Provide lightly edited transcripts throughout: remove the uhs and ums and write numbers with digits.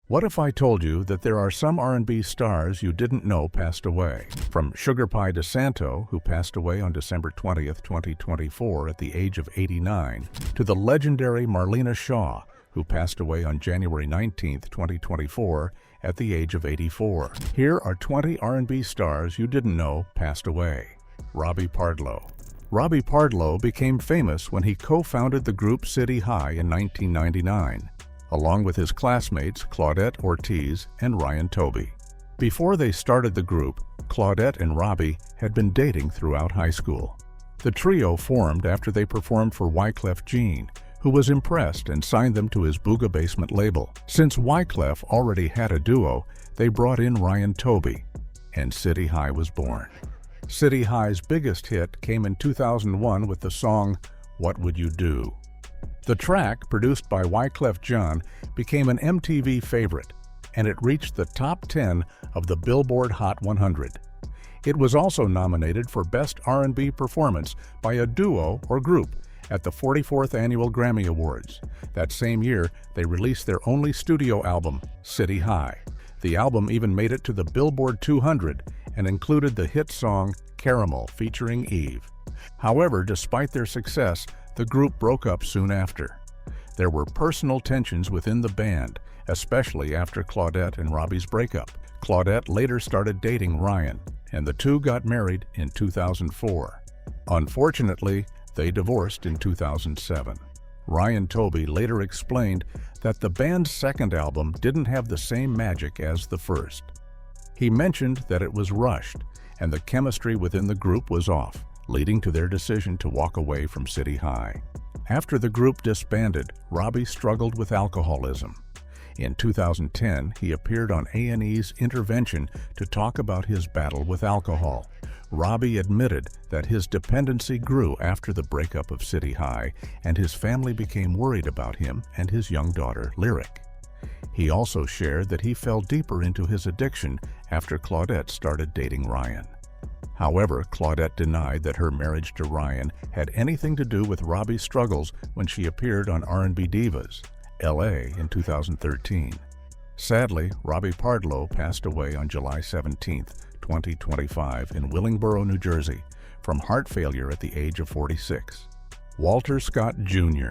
What if I told you that there are some R&B stars you didn't know passed away? From Sugar Pie DeSanto, who passed away on December 20th, 2024 at the age of 89, to the legendary Marlena Shaw, who passed away on January 19th, 2024 at the age of 84. Here are 20 R&B stars you didn't know passed away. Robbie Pardlo. Robbie Pardlo became famous when he co-founded the group City High in 1999. Along with his classmates Claudette Ortiz and Ryan Toby. Before they started the group, Claudette and Robbie had been dating throughout high school. The trio formed after they performed for Wyclef Jean, who was impressed and signed them to his Booga Basement label. Since Wyclef already had a duo, they brought in Ryan Toby, and City High was born. City High's biggest hit came in 2001 with the song, What Would You Do? The track, produced by Wyclef Jean, became an MTV favorite, and it reached the top 10 of the Billboard Hot 100. It was also nominated for Best R&B Performance by a Duo or Group at the 44th Annual Grammy Awards. That same year, they released their only studio album, City High. The album even made it to the Billboard 200 and included the hit song Caramel featuring Eve. However, despite their success, the group broke up soon after. There were personal tensions within the band, especially after Claudette and Robbie's breakup. Claudette later started dating Ryan, and the two got married in 2004. Unfortunately, they divorced in 2007. Ryan Toby later explained that the band's second album didn't have the same magic as the first. He mentioned that it was rushed, and the chemistry within the group was off, leading to their decision to walk away from City High. After the group disbanded, Robbie struggled with alcoholism. In 2010, he appeared on A&E's Intervention to talk about his battle with alcohol. Robbie admitted that his dependency grew after the breakup of City High, and his family became worried about him and his young daughter, Lyric. He also shared that he fell deeper into his addiction after Claudette started dating Ryan. However, Claudette denied that her marriage to Ryan had anything to do with Robbie's struggles when she appeared on R&B Divas, LA in 2013. Sadly, Robbie Pardlo passed away on July 17, 2025 in Willingboro, New Jersey, from heart failure at the age of 46. Walter Scott Jr.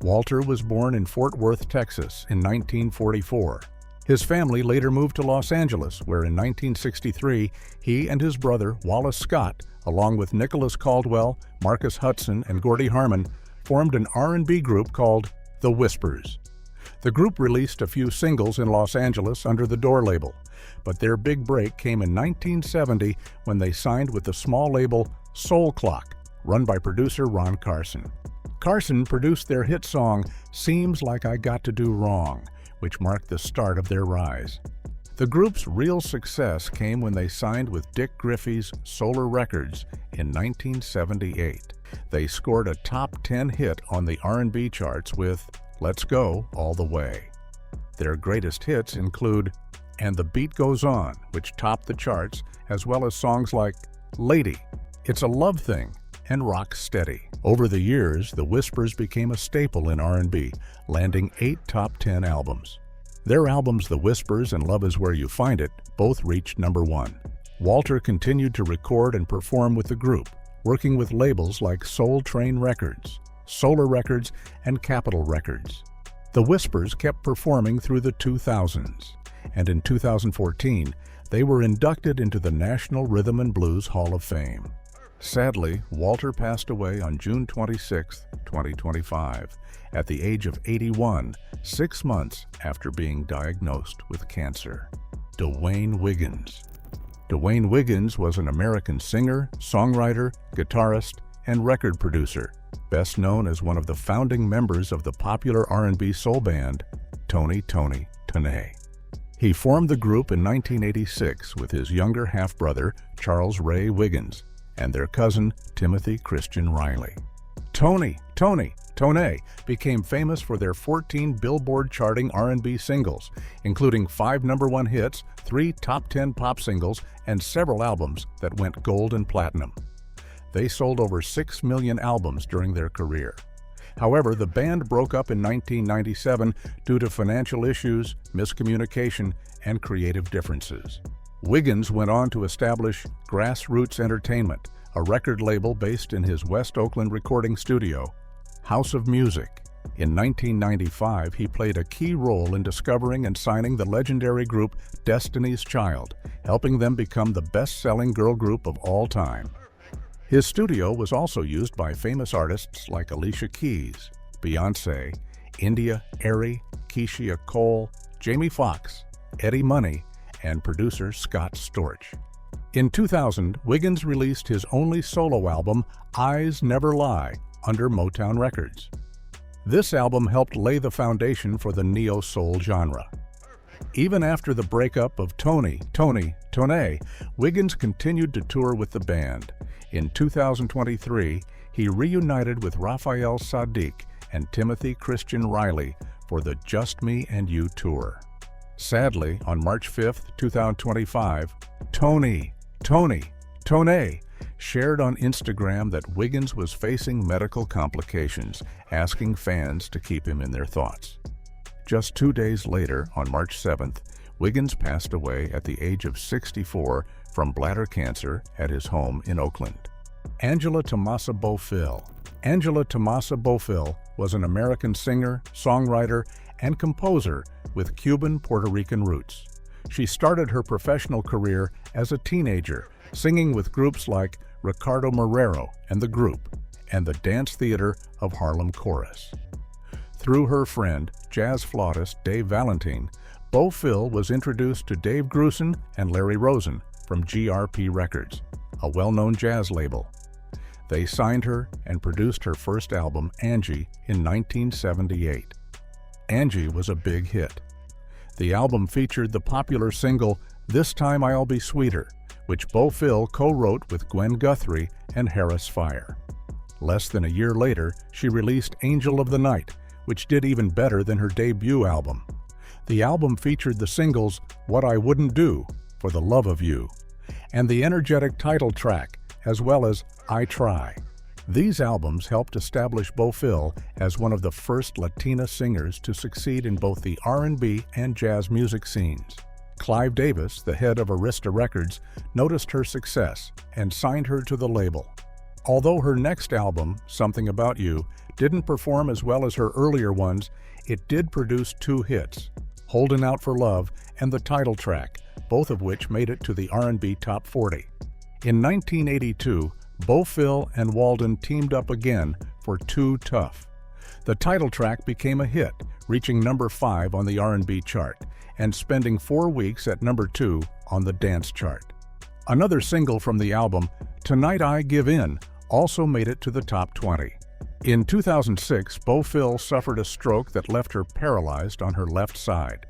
Walter was born in Fort Worth, Texas in 1944. His family later moved to Los Angeles, where in 1963, he and his brother, Wallace Scott, along with Nicholas Caldwell, Marcus Hudson, and Gordy Harmon, formed an R&B group called The Whispers. The group released a few singles in Los Angeles under the Door label, but their big break came in 1970 when they signed with the small label Soul Clock, run by producer Ron Carson. Carson produced their hit song, Seems Like I Got to Do Wrong, which marked the start of their rise. The group's real success came when they signed with Dick Griffey's Solar Records in 1978. They scored a top 10 hit on the R&B charts with Let's Go All the Way. Their greatest hits include And the Beat Goes On, which topped the charts, as well as songs like Lady, It's a Love Thing, and Rock Steady. Over the years, the Whispers became a staple in R&B, landing 8 top 10 albums. Their albums The Whispers and Love Is Where You Find It both reached #1. Walter continued to record and perform with the group, working with labels like Soul Train Records, Solar Records, and Capitol Records. The Whispers kept performing through the 2000s, and in 2014, they were inducted into the National Rhythm and Blues Hall of Fame. Sadly, Walter passed away on June 26, 2025, at the age of 81, 6 months after being diagnosed with cancer. Dwayne Wiggins. Dwayne Wiggins was an American singer, songwriter, guitarist, and record producer, best known as one of the founding members of the popular R&B soul band, Tony Tony Toney. He formed the group in 1986 with his younger half-brother, Charles Ray Wiggins, and their cousin, Timothy Christian Riley. Toney became famous for their 14 Billboard charting R&B singles, including 5 #1 hits, 3 top 10 pop singles, and several albums that went gold and platinum. They sold over 6 million albums during their career. However, the band broke up in 1997 due to financial issues, miscommunication, and creative differences. Wiggins went on to establish Grassroots Entertainment, a record label based in his West Oakland recording studio, House of Music. In 1995, he played a key role in discovering and signing the legendary group Destiny's Child, helping them become the best-selling girl group of all time. His studio was also used by famous artists like Alicia Keys, Beyoncé, India Arie, Keisha Cole, Jamie Foxx, Eddie Money, and producer Scott Storch. In 2000, Wiggins released his only solo album, Eyes Never Lie, under Motown Records. This album helped lay the foundation for the neo-soul genre. Even after the breakup of Tony, Wiggins continued to tour with the band. In 2023, he reunited with Raphael Saadiq and Timothy Christian Riley for the Just Me and You tour. Sadly, on March 5, 2025, Tony shared on Instagram that Wiggins was facing medical complications, asking fans to keep him in their thoughts. Just 2 days later, on March 7th, Wiggins passed away at the age of 64 from bladder cancer at his home in Oakland. Angela Tomasa Bofill. Angela Tomasa Bofill was an American singer, songwriter, and composer with Cuban-Puerto Rican roots. She started her professional career as a teenager, singing with groups like Ricardo Marrero and The Group, and the Dance Theater of Harlem Chorus. Through her friend, jazz flautist Dave Valentine, Bofill was introduced to Dave Grusin and Larry Rosen from GRP Records, a well-known jazz label. They signed her and produced her first album, Angie, in 1978. Angie was a big hit. The album featured the popular single, This Time I'll Be Sweeter, which Bofill co-wrote with Gwen Guthrie and Harris Fire. Less than a year later, she released Angel of the Night, which did even better than her debut album. The album featured the singles What I Wouldn't Do, For the Love of You, and the energetic title track, as well as I Try. These albums helped establish Bofill as one of the first Latina singers to succeed in both the R&B and jazz music scenes. Clive Davis, the head of Arista Records, noticed her success and signed her to the label. Although her next album, Something About You, didn't perform as well as her earlier ones, it did produce 2 hits, Holdin' Out for Love and the title track, both of which made it to the R&B Top 40. In 1982, Bofill and Walden teamed up again for Too Tough. The title track became a hit, reaching number 5 on the R&B chart and spending 4 weeks at number 2 on the dance chart. Another single from the album, Tonight I Give In, also made it to the top 20. In 2006, Bofill suffered a stroke that left her paralyzed on her left side.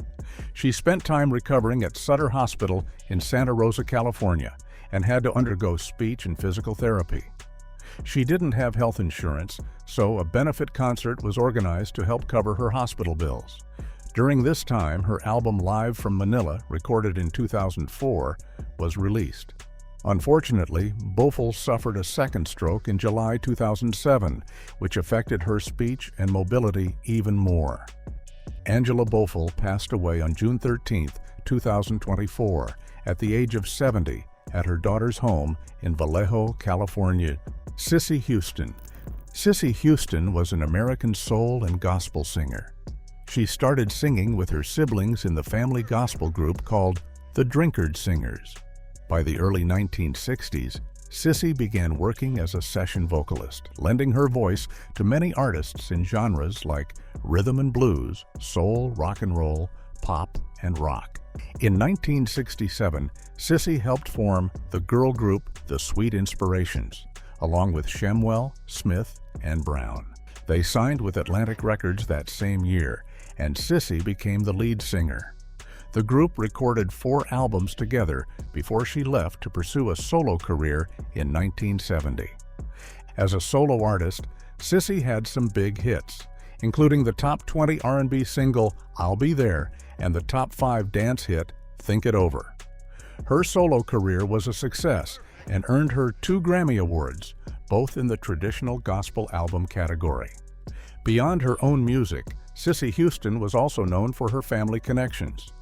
She spent time recovering at Sutter Hospital in Santa Rosa, California, and had to undergo speech and physical therapy. She didn't have health insurance, so a benefit concert was organized to help cover her hospital bills. During this time, her album Live from Manila, recorded in 2004, was released. Unfortunately, Bofill suffered a second stroke in July 2007, which affected her speech and mobility even more. Angela Bofill passed away on June 13, 2024, at the age of 70, at her daughter's home in Vallejo, California. Cissy Houston. Cissy Houston was an American soul and gospel singer. She started singing with her siblings in the family gospel group called the Drinkard Singers. By the early 1960s, Cissy began working as a session vocalist, lending her voice to many artists in genres like rhythm and blues, soul, rock and roll, pop, and rock. In 1967, Cissy helped form the girl group The Sweet Inspirations, along with Shemwell, Smith, and Brown. They signed with Atlantic Records that same year, and Cissy became the lead singer. The group recorded 4 albums together before she left to pursue a solo career in 1970. As a solo artist, Cissy had some big hits, including the top 20 R&B single I'll Be There and the top 5 dance hit Think It Over. Her solo career was a success and earned her 2 Grammy Awards, both in the traditional gospel album category. Beyond her own music, Cissy Houston was also known for her family connections.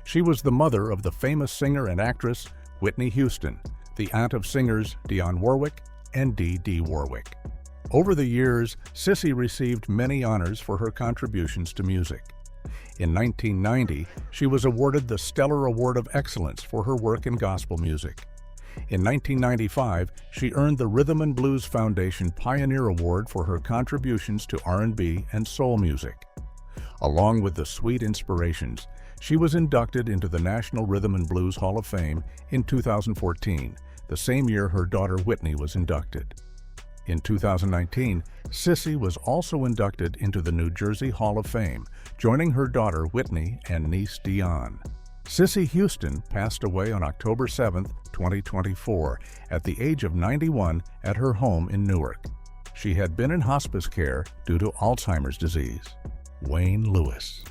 She was the mother of the famous singer and actress Whitney Houston, the aunt of singers Dionne Warwick and Dee Dee Warwick. Over the years, Cissy received many honors for her contributions to music. In 1990, she was awarded the Stellar Award of Excellence for her work in gospel music. In 1995, she earned the Rhythm and Blues Foundation Pioneer Award for her contributions to R&B and soul music. Along with the Sweet Inspirations, she was inducted into the National Rhythm and Blues Hall of Fame in 2014, the same year her daughter Whitney was inducted. In 2019, Cissy was also inducted into the New Jersey Hall of Fame, joining her daughter Whitney and niece Dionne. Cissy Houston passed away on October 7, 2024, at the age of 91 at her home in Newark. She had been in hospice care due to Alzheimer's disease. Wayne Lewis.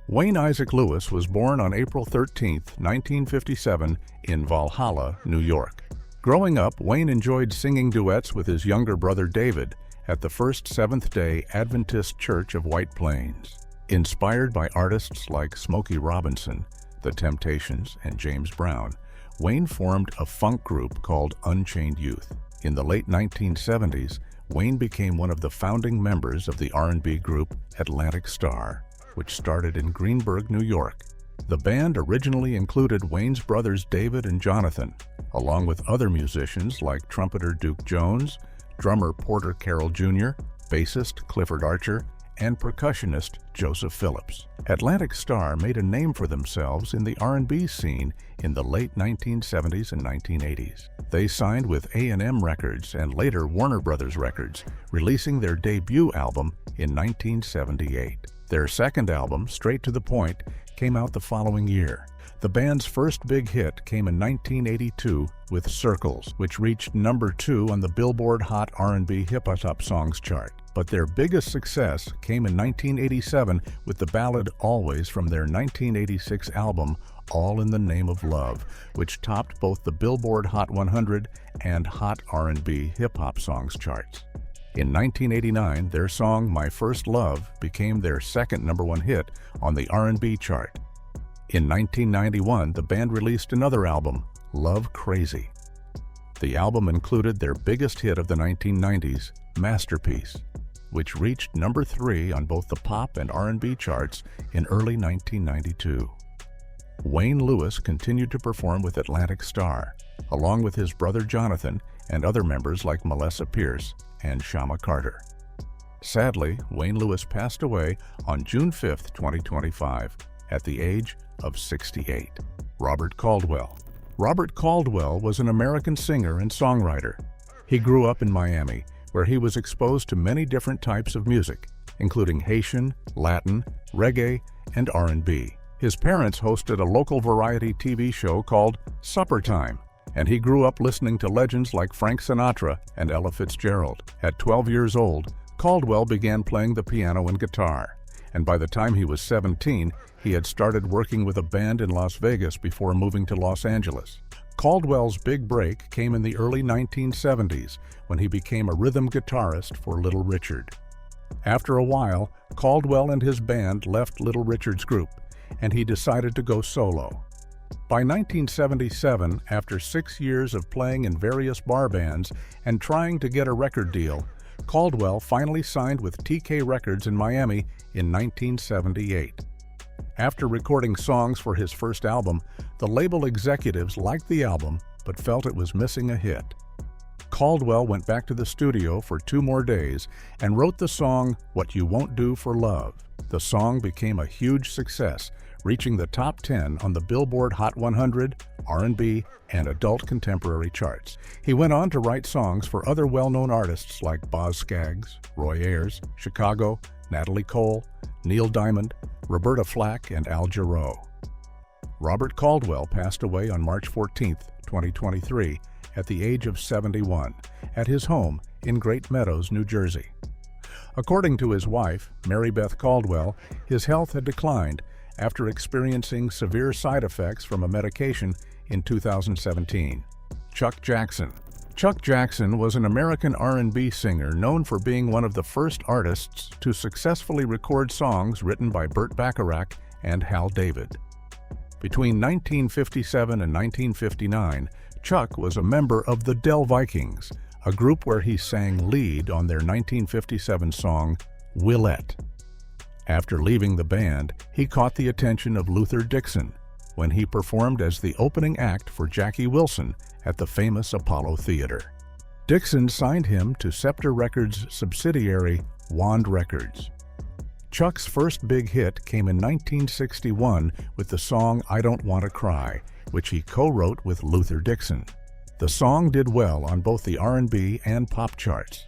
Wayne Isaac Lewis was born on April 13, 1957, in Valhalla, New York. Growing up, Wayne enjoyed singing duets with his younger brother David at the First Seventh-day Adventist Church of White Plains. Inspired by artists like Smokey Robinson, The Temptations, and James Brown, Wayne formed a funk group called Unchained Youth. In the late 1970s, Wayne became one of the founding members of the R&B group Atlantic Starr, which started in Greenburgh, New York. The band originally included Wayne's brothers David and Jonathan, along with other musicians like trumpeter Duke Jones, drummer Porter Carroll Jr., bassist Clifford Archer, and percussionist Joseph Phillips. Atlantic Starr made a name for themselves in the R&B scene in the late 1970s and 1980s. They signed with A&M Records and later Warner Brothers Records, releasing their debut album in 1978. Their second album, Straight to the Point, came out the following year. The band's first big hit came in 1982 with Circles, which reached number 2 on the Billboard Hot R&B Hip Hop Songs chart. But their biggest success came in 1987 with the ballad Always from their 1986 album All in the Name of Love, which topped both the Billboard Hot 100 and Hot R&B Hip Hop Songs charts. In 1989, their song My First Love became their second number 1 hit on the R&B chart. In 1991, the band released another album, Love Crazy. The album included their biggest hit of the 1990s, Masterpiece, which reached number 3 on both the pop and R&B charts in early 1992. Wayne Lewis continued to perform with Atlantic Starr, along with his brother Jonathan and other members like Melissa Pierce and Shama Carter. Sadly, Wayne Lewis passed away on June 5, 2025, at the age of 68. Robert Caldwell. Robert Caldwell was an American singer and songwriter. He grew up in Miami, where he was exposed to many different types of music, including Haitian, Latin, reggae, and R&B. His parents hosted a local variety TV show called Supper Time, and he grew up listening to legends like Frank Sinatra and Ella Fitzgerald. At 12 years old, Caldwell began playing the piano and guitar, and by the time he was 17, he had started working with a band in Las Vegas before moving to Los Angeles. Caldwell's big break came in the early 1970s when he became a rhythm guitarist for Little Richard. After a while, Caldwell and his band left Little Richard's group, and he decided to go solo. By 1977, after 6 years of playing in various bar bands and trying to get a record deal, Caldwell finally signed with TK Records in Miami in 1978. After recording songs for his first album, the label executives liked the album but felt it was missing a hit. Caldwell went back to the studio for 2 more days and wrote the song What You Won't Do for Love. The song became a huge success, reaching the top 10 on the Billboard Hot 100, R&B, and adult contemporary charts. He went on to write songs for other well-known artists like Boz Scaggs, Roy Ayers, Chicago, Natalie Cole, Neil Diamond, Roberta Flack, and Al Jarreau. Robert Caldwell passed away on March 14, 2023, at the age of 71, at his home in Great Meadows, New Jersey. According to his wife, Mary Beth Caldwell, his health had declined after experiencing severe side effects from a medication in 2017. Chuck Jackson. Chuck Jackson was an American R&B singer known for being one of the first artists to successfully record songs written by Burt Bacharach and Hal David. Between 1957 and 1959, Chuck was a member of the Del Vikings, a group where he sang lead on their 1957 song, Willette. After leaving the band, he caught the attention of Luther Dixon when he performed as the opening act for Jackie Wilson at the famous Apollo Theater. Dixon signed him to Scepter Records' subsidiary, Wand Records. Chuck's first big hit came in 1961 with the song I Don't Want to Cry, which he co-wrote with Luther Dixon. The song did well on both the R&B and pop charts.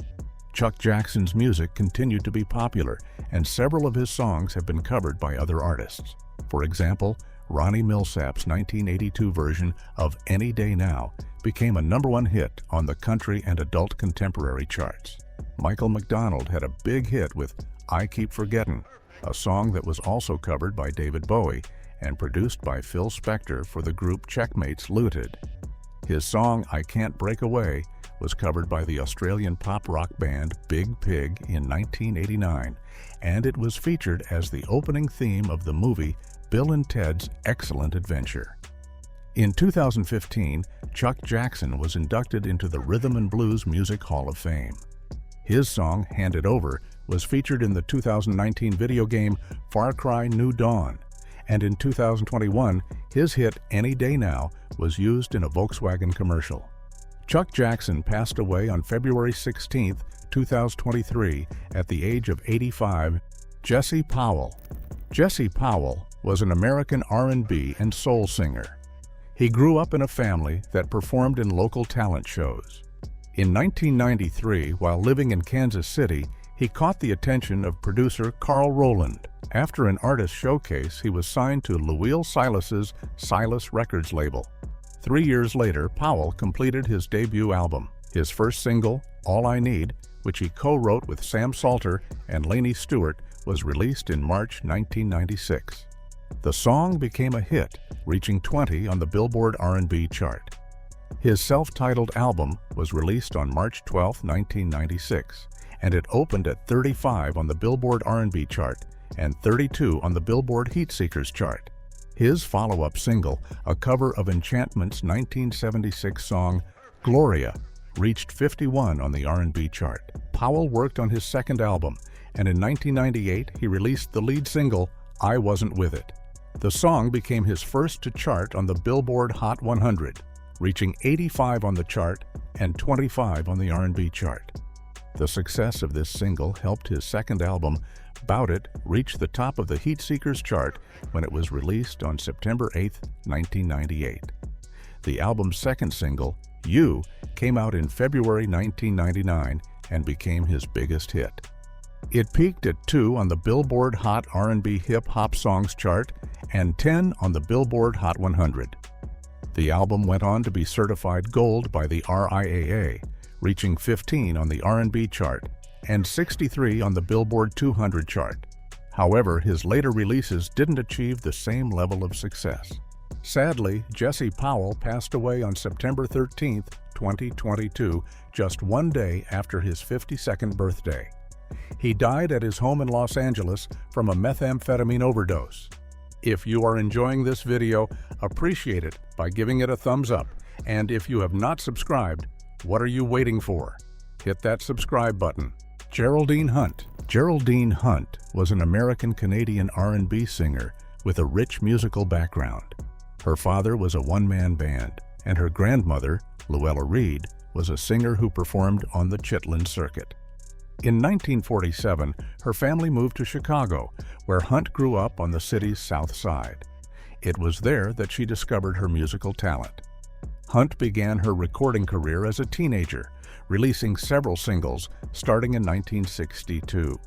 Chuck Jackson's music continued to be popular, and several of his songs have been covered by other artists. For example, Ronnie Milsap's 1982 version of Any Day Now became a #1 hit on the country and adult contemporary charts. Michael McDonald had a big hit with I Keep Forgettin', a song that was also covered by David Bowie and produced by Phil Spector for the group Checkmate's Looted. His song I Can't Break Away was covered by the Australian pop rock band Big Pig in 1989, and it was featured as the opening theme of the movie Bill and Ted's Excellent Adventure. In 2015, Chuck Jackson was inducted into the Rhythm and Blues Music Hall of Fame. His song, Hand It Over, was featured in the 2019 video game Far Cry New Dawn, and in 2021, his hit Any Day Now was used in a Volkswagen commercial. Chuck Jackson passed away on February 16, 2023, at the age of 85. Jesse Powell. Jesse Powell was an American R&B and soul singer. He grew up in a family that performed in local talent shows. In 1993, while living in Kansas City, he caught the attention of producer Carl Rowland. After an artist showcase, he was signed to Louil Silas's Silas Records label. 3 years later, Powell completed his debut album. His first single, All I Need, which he co-wrote with Sam Salter and Lainey Stewart, was released in March 1996. The song became a hit, reaching 20 on the Billboard R&B chart. His self-titled album was released on March 12, 1996, and it opened at 35 on the Billboard R&B chart and 32 on the Billboard Heatseekers chart. His follow-up single, a cover of Enchantment's 1976 song, Gloria, reached 51 on the R&B chart. Powell worked on his second album, and in 1998 he released the lead single, I Wasn't With It. The song became his first to chart on the Billboard Hot 100, reaching 85 on the chart and 25 on the R&B chart. The success of this single helped his second album, Bout It, reach the top of the Heatseekers chart when it was released on September 8, 1998. The album's second single, You, came out in February 1999 and became his biggest hit. It peaked at 2 on the Billboard Hot R&B Hip Hop Songs chart and 10 on the Billboard Hot 100. The album went on to be certified gold by the RIAA, reaching 15 on the R&B chart and 63 on the Billboard 200 chart. However, his later releases didn't achieve the same level of success. Sadly, Jesse Powell passed away on September 13, 2022, just 1 day after his 52nd birthday. He died at his home in Los Angeles from a methamphetamine overdose. If you are enjoying this video, appreciate it by giving it a thumbs up. And if you have not subscribed, what are you waiting for? Hit that subscribe button. Geraldine Hunt. Geraldine Hunt was an American-Canadian R&B singer with a rich musical background. Her father was a one-man band, and her grandmother, Luella Reed, was a singer who performed on the Chitlin circuit. In 1947, her family moved to Chicago, where Hunt grew up on the city's south side. It was there that she discovered her musical talent. Hunt began her recording career as a teenager, releasing several singles starting in 1962.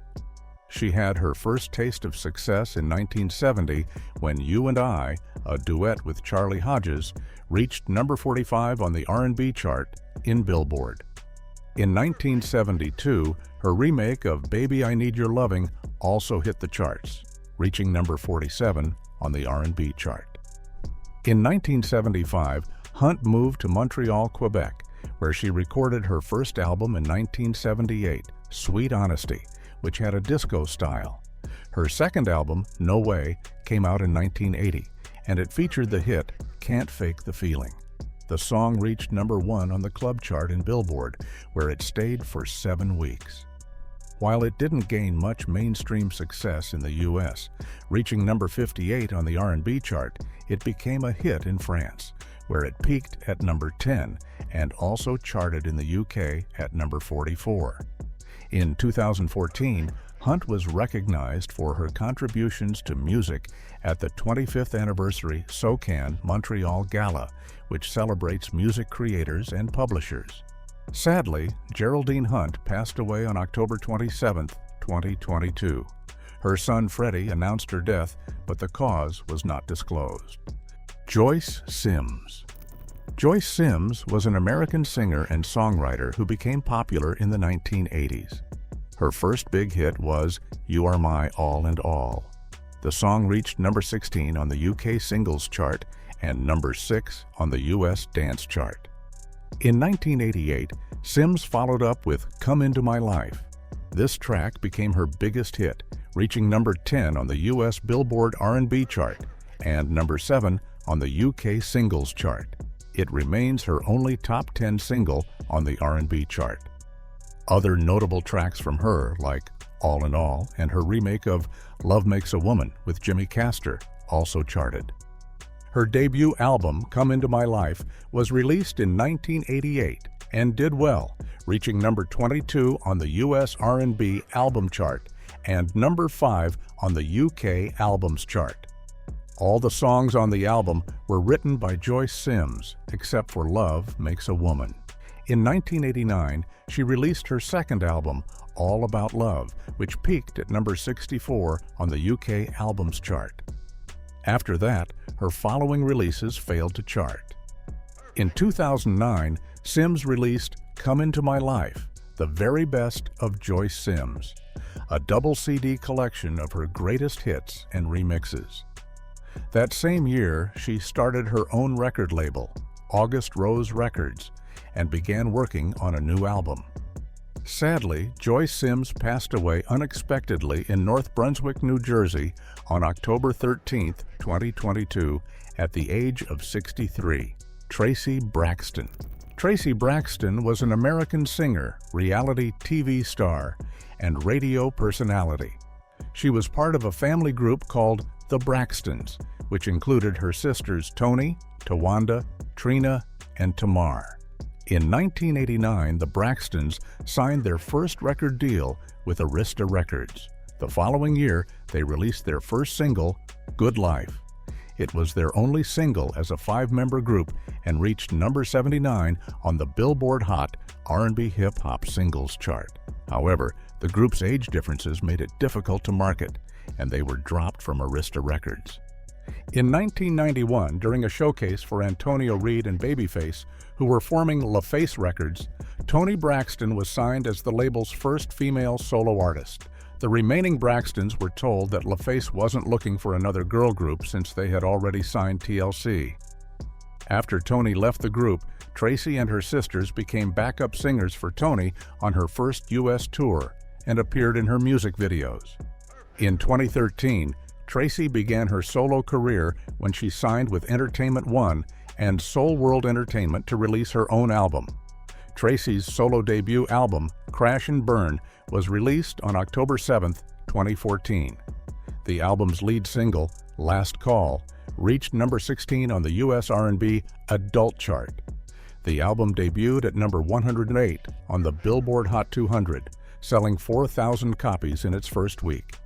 She had her first taste of success in 1970 when You and I, a duet with Charlie Hodges, reached number 45 on the R&B chart in Billboard. In 1972, her remake of Baby I Need Your Loving also hit the charts, reaching number 47 on the R&B chart. In 1975, Hunt moved to Montreal, Quebec, where she recorded her first album in 1978, Sweet Honesty, which had a disco style. Her second album, No Way, came out in 1980, and it featured the hit Can't Fake the Feeling. The song reached #1 on the club chart in Billboard, where it stayed for 7 weeks. While it didn't gain much mainstream success in the U.S., reaching number 58 on the R&B chart, it became a hit in France, where it peaked at number 10 and also charted in the UK at number 44. In 2014, Hunt was recognized for her contributions to music at the 25th anniversary SOCAN Montreal Gala, which celebrates music creators and publishers. Sadly, Geraldine Hunt passed away on October 27, 2022. Her son Freddie announced her death, but the cause was not disclosed. Joyce Sims. Joyce Sims was an American singer and songwriter who became popular in the 1980s. Her first big hit was You Are My All and All. The song reached number 16 on the UK singles chart and number 6 on the US dance chart. In 1988, Sims followed up with Come Into My Life. This track became her biggest hit, reaching number 10 on the US Billboard R&B chart and number 7 on the UK singles chart. It remains her only top 10 single on the R&B chart. Other notable tracks from her, like All in All and her remake of Love Makes a Woman with Jimmy Castor, also charted. Her debut album, Come Into My Life, was released in 1988 and did well, reaching number 22 on the US R&B album chart and number 5 on the UK albums chart. All the songs on the album were written by Joyce Sims, except for Love Makes a Woman. In 1989, she released her second album, All About Love, which peaked at number 64 on the UK albums chart. After that, her following releases failed to chart. In 2009, Sims released Come Into My Life, the very best of Joyce Sims, a double CD collection of her greatest hits and remixes. That same year, she started her own record label, August Rose Records, and began working on a new album. Sadly, Joyce Sims passed away unexpectedly in North Brunswick, New Jersey on October 13, 2022, at the age of 63. Tracy Braxton. Tracy Braxton was an American singer, reality TV star, and radio personality. She was part of a family group called The Braxtons, which included her sisters Toni, Tawanda, Trina, and Tamar. In 1989, the Braxtons signed their first record deal with Arista Records. The following year, they released their first single, Good Life. It was their only single as a 5-member group and reached number 79 on the Billboard Hot R&B Hip Hop Singles chart. However, the group's age differences made it difficult to market, and they were dropped from Arista Records. In 1991, during a showcase for Antonio Reid and Babyface, who were forming LaFace Records, Toni Braxton was signed as the label's first female solo artist. The remaining Braxtons were told that LaFace wasn't looking for another girl group since they had already signed TLC. After Toni left the group, Tracy and her sisters became backup singers for Toni on her first U.S. tour and appeared in her music videos. In 2013, Tracy began her solo career when she signed with Entertainment One and Soul World Entertainment to release her own album. Tracy's solo debut album, Crash and Burn, was released on October 7, 2014. The album's lead single, Last Call, reached number 16 on the US R&B Adult chart. The album debuted at number 108 on the Billboard Hot 200, selling 4,000 copies in its first week.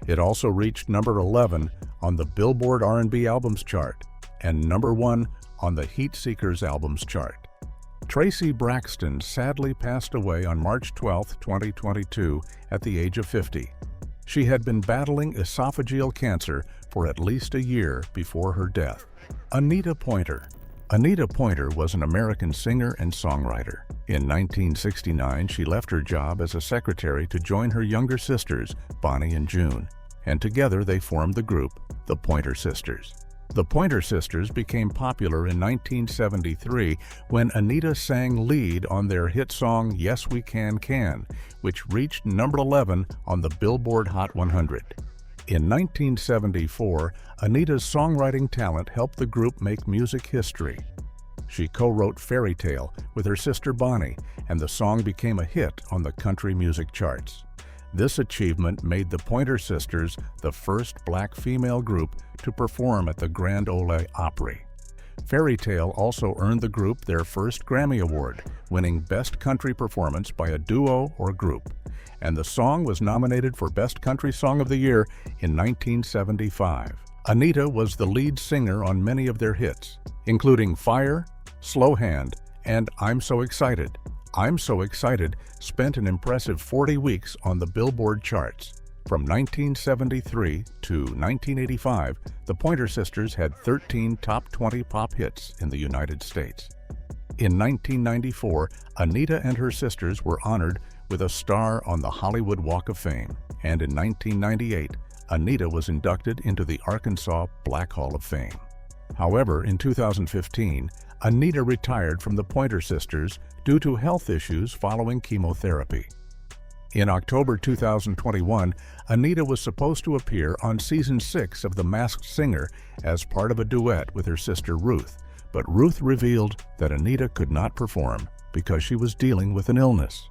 It also reached number 11 on the Billboard R&B Albums chart and number 1 on the Heat Seekers Albums chart. Tracy Braxton sadly passed away on March 12, 2022, at the age of 50. She had been battling esophageal cancer for at least a year before her death. Anita Pointer. Anita Pointer was an American singer and songwriter. In 1969, she left her job as a secretary to join her younger sisters, Bonnie and June, and together they formed the group, the Pointer Sisters. The Pointer Sisters became popular in 1973 when Anita sang lead on their hit song Yes We Can, which reached number 11 on the Billboard Hot 100. In 1974, Anita's songwriting talent helped the group make music history. She co-wrote Fairy Tale with her sister Bonnie, and the song became a hit on the country music charts. This achievement made the Pointer Sisters the first black female group to perform at the Grand Ole Opry. Fairy Tale also earned the group their first Grammy Award, winning Best Country Performance by a Duo or Group, and the song was nominated for Best Country Song of the Year in 1975. Anita was the lead singer on many of their hits, including Fire, Slow Hand, and I'm So Excited. I'm So Excited spent an impressive 40 weeks on the Billboard charts. From 1973 to 1985, the Pointer Sisters had 13 top 20 pop hits in the United States. In 1994, Anita and her sisters were honored with a star on the Hollywood Walk of Fame, and in 1998, Anita was inducted into the Arkansas Black Hall of Fame. However, in 2015, Anita retired from the Pointer Sisters due to health issues following chemotherapy. In October 2021, Anita was supposed to appear on Season 6 of The Masked Singer as part of a duet with her sister Ruth, but Ruth revealed that Anita could not perform because she was dealing with an illness.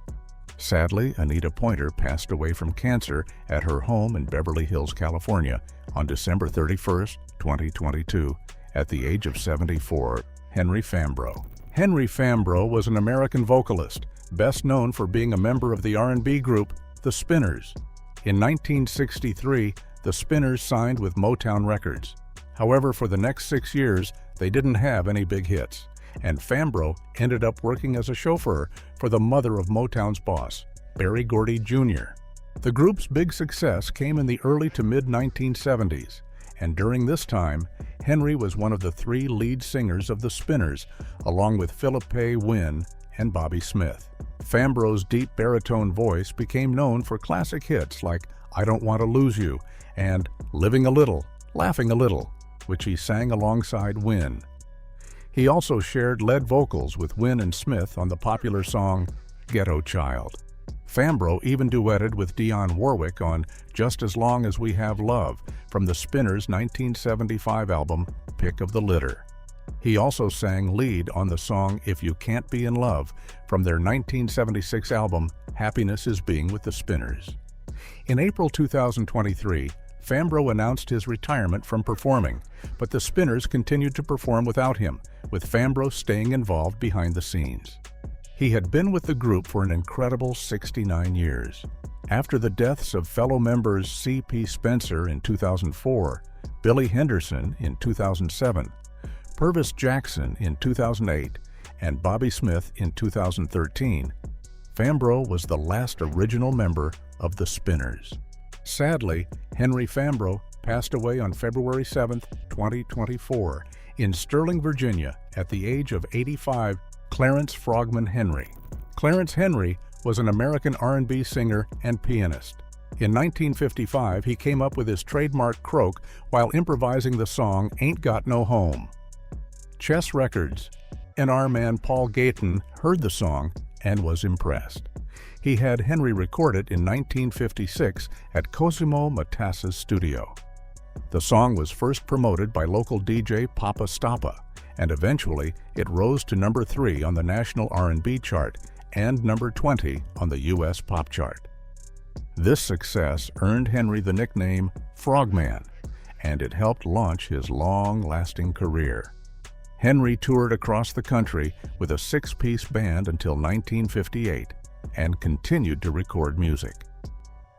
Sadly, Anita Pointer passed away from cancer at her home in Beverly Hills, California on December 31, 2022, at the age of 74. Henry Fambrough. Henry Fambrough was an American vocalist, best known for being a member of the R&B group The Spinners. In 1963, The Spinners signed with Motown Records. However, for the next 6 years, they didn't have any big hits, and Fambrough ended up working as a chauffeur for the mother of Motown's boss, Berry Gordy Jr. The group's big success came in the early to mid-1970s, and during this time, Henry was one of the 3 lead singers of The Spinners, along with Philip Wynne and Bobby Smith. Fambrough's deep baritone voice became known for classic hits like I Don't Want to Lose You and Living a Little, Laughing a Little, which he sang alongside Wynne. He also shared lead vocals with Wynne and Smith on the popular song Ghetto Child. Fambrough even duetted with Dionne Warwick on Just As Long As We Have Love from the Spinners' 1975 album Pick of the Litter. He also sang lead on the song If You Can't Be in Love from their 1976 album Happiness Is Being with the Spinners. In April 2023, Fambrough announced his retirement from performing, but the Spinners continued to perform without him, with Fambrough staying involved behind the scenes. He had been with the group for an incredible 69 years. After the deaths of fellow members C.P. Spencer in 2004, Billy Henderson in 2007, Purvis Jackson in 2008, and Bobby Smith in 2013, Fambrough was the last original member of the Spinners. Sadly, Henry Fambrough passed away on February 7, 2024, in Sterling, Virginia, at the age of 85. Clarence Frogman Henry. Clarence Henry was an American R&B singer and pianist. In 1955, he came up with his trademark croak while improvising the song Ain't Got No Home. Chess Records. A&R man Paul Gayton heard the song and was impressed. He had Henry record it in 1956 at Cosimo Matassa's studio. The song was first promoted by local DJ Papa Stappa, and eventually it rose to number 3 on the national R&B chart and number 20 on the U.S. pop chart. This success earned Henry the nickname Frogman, and it helped launch his long-lasting career. Henry toured across the country with a 6-piece band until 1958 and continued to record music.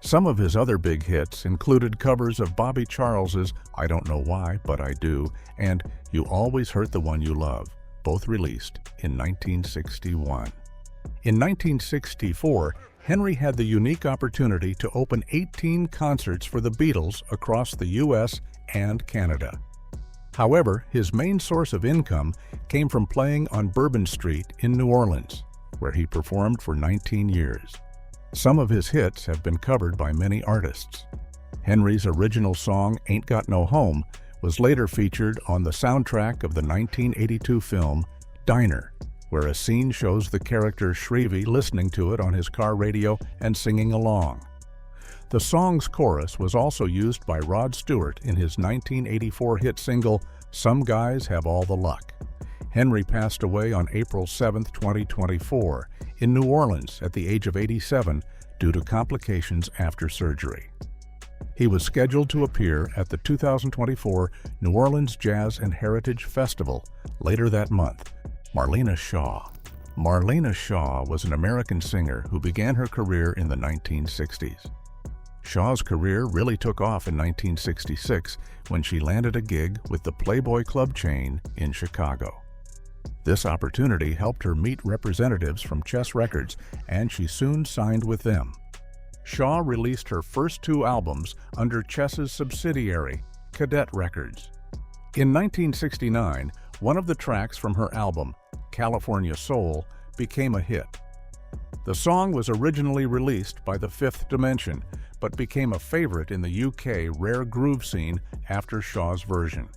Some of his other big hits included covers of Bobby Charles's I Don't Know Why, But I Do, and You Always Hurt the One You Love, both released in 1961. In 1964, Henry had the unique opportunity to open 18 concerts for the Beatles across the U.S. and Canada. However, his main source of income came from playing on Bourbon Street in New Orleans, where he performed for 19 years. Some of his hits have been covered by many artists. Henry's original song Ain't Got No Home was later featured on the soundtrack of the 1982 film Diner, where a scene shows the character Shrevey listening to it on his car radio and singing along. The song's chorus was also used by Rod Stewart in his 1984 hit single, Some Guys Have All the Luck. Henry passed away on April 7, 2024, in New Orleans at the age of 87 due to complications after surgery. He was scheduled to appear at the 2024 New Orleans Jazz and Heritage Festival later that month. Marlena Shaw. Marlena Shaw was an American singer who began her career in the 1960s. Shaw's career really took off in 1966 when she landed a gig with the Playboy Club chain in Chicago. This opportunity helped her meet representatives from Chess Records, and she soon signed with them. Shaw released her first two albums under Chess's subsidiary, Cadet Records. In 1969, one of the tracks from her album, California Soul, became a hit. The song was originally released by the Fifth Dimension, but became a favorite in the UK rare groove scene after Shaw's version.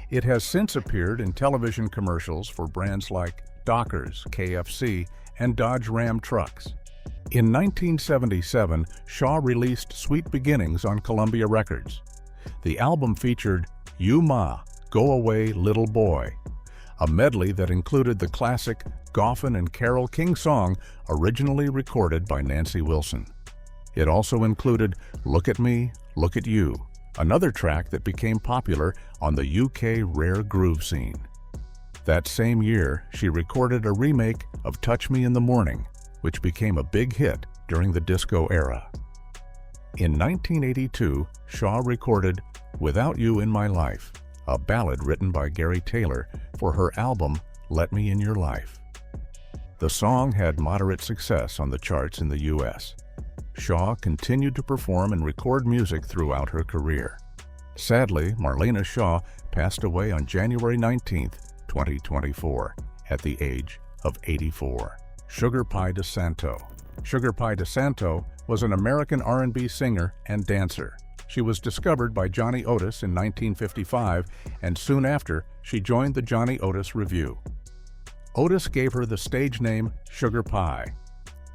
It has since appeared in television commercials for brands like Dockers, KFC, and Dodge Ram trucks. In 1977, Shaw released Sweet Beginnings on Columbia Records. The album featured You Ma, Go Away Little Boy, a medley that included the classic Goffin and Carole King song originally recorded by Nancy Wilson. It also included Look at Me, Look at You, another track that became popular on the UK rare groove scene. That same year, she recorded a remake of Touch Me in the Morning, which became a big hit during the disco era. In 1982, Shaw recorded Without You in My Life, a ballad written by Gary Taylor for her album Let Me in Your Life. The song had moderate success on the charts in the U.S. Shaw continued to perform and record music throughout her career. Sadly, Marlena Shaw passed away on January 19, 2024, at the age of 84. Sugar Pie DeSanto. Sugar Pie DeSanto was an American R&B singer and dancer. She was discovered by Johnny Otis in 1955, and soon after, she joined the Johnny Otis Revue. Otis gave her the stage name Sugar Pie.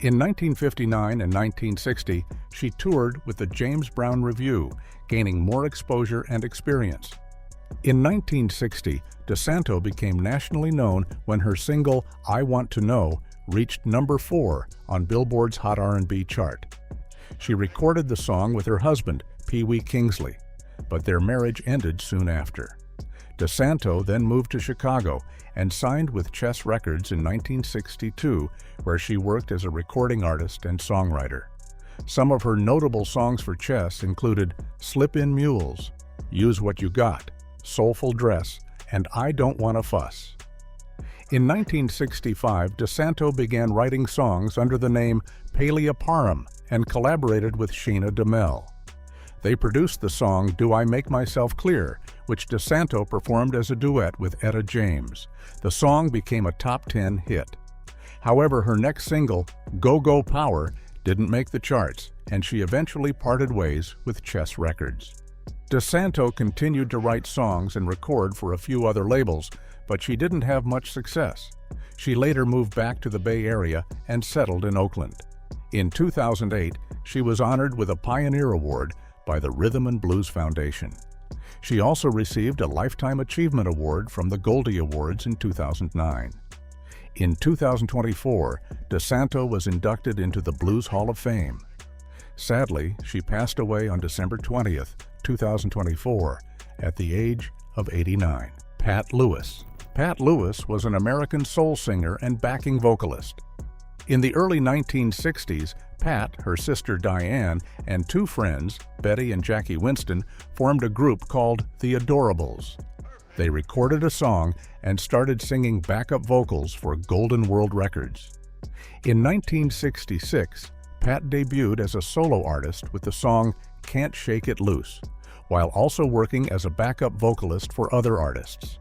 In 1959 and 1960, she toured with the James Brown Revue, gaining more exposure and experience. In 1960, DeSanto became nationally known when her single I Want to Know reached number 4 on Billboard's Hot R&B chart. She recorded the song with her husband, Pee Wee Kingsley, but their marriage ended soon after. DeSanto then moved to Chicago and signed with Chess Records in 1962, where she worked as a recording artist and songwriter. Some of her notable songs for Chess included Slip In Mules, Use What You Got, Soulful Dress, and I Don't Wanna Fuss. In 1965, DeSanto began writing songs under the name Palia Parham and collaborated with Sheena DeMel. They produced the song Do I Make Myself Clear, which DeSanto performed as a duet with Etta James. The song became a top 10 hit. However, her next single, Go Go Power, didn't make the charts, and she eventually parted ways with Chess Records. DeSanto continued to write songs and record for a few other labels, but she didn't have much success. She later moved back to the Bay Area and settled in Oakland. In 2008, she was honored with a Pioneer Award by the Rhythm and Blues Foundation. She also received a Lifetime Achievement Award from the Goldie Awards in 2009. In 2024, DeSanto was inducted into the Blues Hall of Fame. Sadly, she passed away on December 20th, 2024, at the age of 89. Pat Lewis. Pat Lewis was an American soul singer and backing vocalist. In the early 1960s, Pat, her sister Diane, and two friends, Betty and Jackie Winston, formed a group called The Adorables. They recorded a song and started singing backup vocals for Golden World Records. In 1966, Pat debuted as a solo artist with the song Can't Shake It Loose, while also working as a backup vocalist for other artists.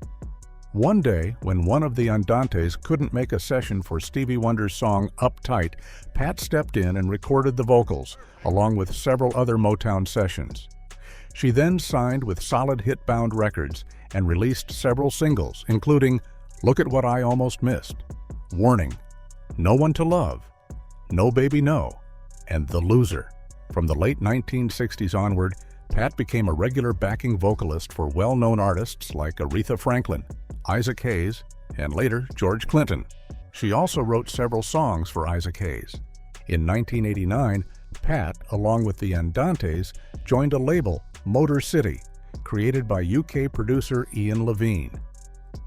One day, when one of the Andantes couldn't make a session for Stevie Wonder's song Uptight, Pat stepped in and recorded the vocals, along with several other Motown sessions. She then signed with Solid Hit-Bound Records and released several singles, including Look at What I Almost Missed, Warning, No One to Love, No Baby No, and The Loser. From the late 1960s onward, Pat became a regular backing vocalist for well-known artists like Aretha Franklin, Isaac Hayes, and later George Clinton. She also wrote several songs for Isaac Hayes. In 1989, Pat, along with the Andantes, joined a label, Motor City, created by UK producer Ian Levine.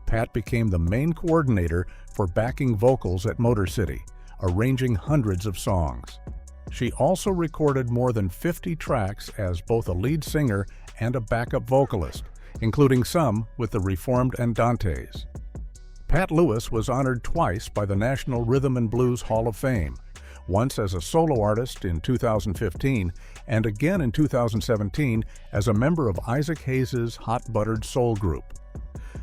Pat became the main coordinator for backing vocals at Motor City, arranging hundreds of songs. She also recorded more than 50 tracks as both a lead singer and a backup vocalist, including some with the reformed Andantes. Pat Lewis was honored twice by the National Rhythm and Blues Hall of Fame, once as a solo artist in 2015 and again in 2017 as a member of Isaac Hayes' Hot Buttered Soul Group.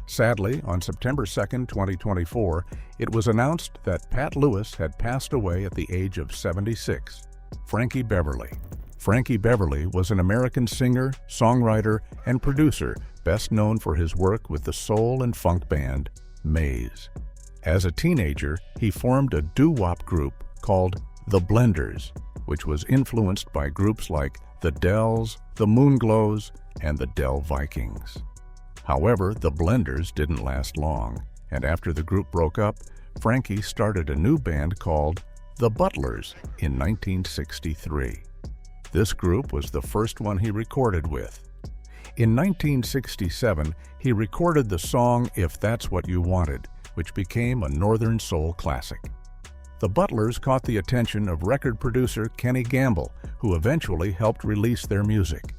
Sadly, on September 2, 2024, it was announced that Pat Lewis had passed away at the age of 76. Frankie Beverly. Frankie Beverly was an American singer, songwriter, and producer best known for his work with the soul and funk band Maze. As a teenager, he formed a doo-wop group called The Blenders, which was influenced by groups like the Dells, the Moonglows, and the Dell Vikings. However, the Blenders didn't last long, and after the group broke up, Frankie started a new band called The Butlers in 1963. This group was the first one he recorded with. In 1967, he recorded the song If That's What You Wanted, which became a Northern Soul classic. The Butlers caught the attention of record producer Kenny Gamble, who eventually helped release their music.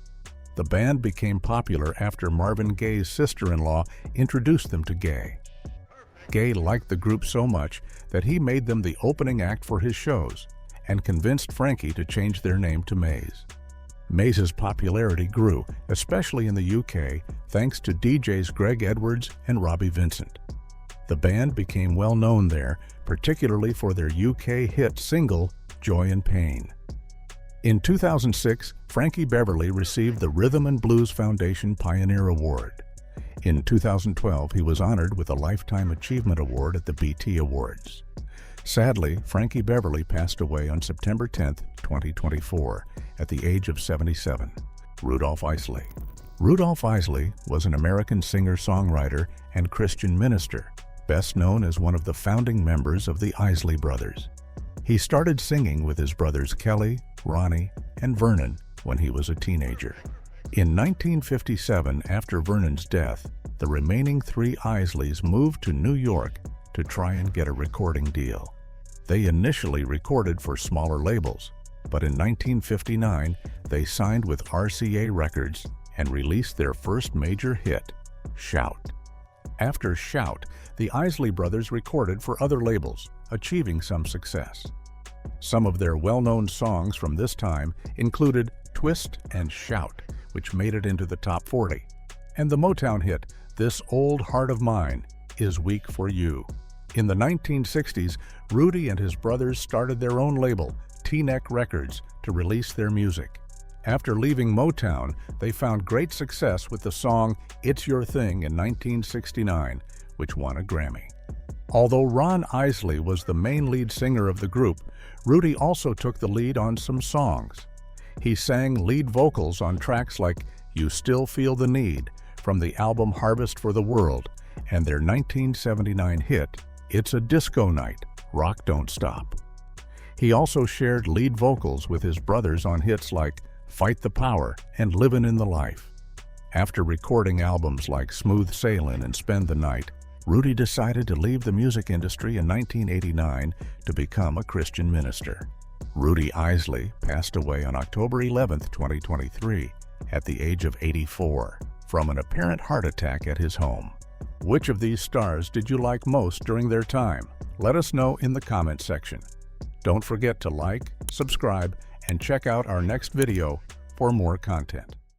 The band became popular after Marvin Gaye's sister-in-law introduced them to Gaye. Gaye liked the group so much that he made them the opening act for his shows and convinced Frankie to change their name to Maze. Maze's popularity grew, especially in the UK, thanks to DJs Greg Edwards and Robbie Vincent. The band became well known there, particularly for their UK hit single, Joy and Pain. In 2006, Frankie Beverly received the Rhythm and Blues Foundation Pioneer Award. In 2012, he was honored with a Lifetime Achievement Award at the BT Awards. Sadly, Frankie Beverly passed away on September 10, 2024, at the age of 77. Rudolph Isley. Rudolph Isley was an American singer-songwriter and Christian minister, best known as one of the founding members of the Isley Brothers. He started singing with his brothers Kelly, Ronnie, and Vernon when he was a teenager. In 1957, after Vernon's death, the remaining three Isleys moved to New York to try and get a recording deal. They initially recorded for smaller labels, but in 1959, they signed with RCA Records and released their first major hit, Shout. After Shout, the Isley Brothers recorded for other labels, achieving some success. Some of their well-known songs from this time included Twist and Shout, which made it into the top 40, and the Motown hit, This Old Heart of Mine Is Weak for You. In the 1960s, Rudy and his brothers started their own label, T-Neck Records, to release their music. After leaving Motown, they found great success with the song It's Your Thing in 1969, which won a Grammy. Although Ron Isley was the main lead singer of the group, Rudy also took the lead on some songs. He sang lead vocals on tracks like You Still Feel the Need from the album Harvest for the World and their 1979 hit, It's a Disco Night, Rock Don't Stop. He also shared lead vocals with his brothers on hits like Fight the Power and Livin' in the Life. After recording albums like Smooth Sailin' and Spend the Night, Rudy decided to leave the music industry in 1989 to become a Christian minister. Rudy Isley passed away on October 11, 2023, at the age of 84, from an apparent heart attack at his home. Which of these stars did you like most during their time? Let us know in the comment section. Don't forget to like, subscribe, and check out our next video for more content.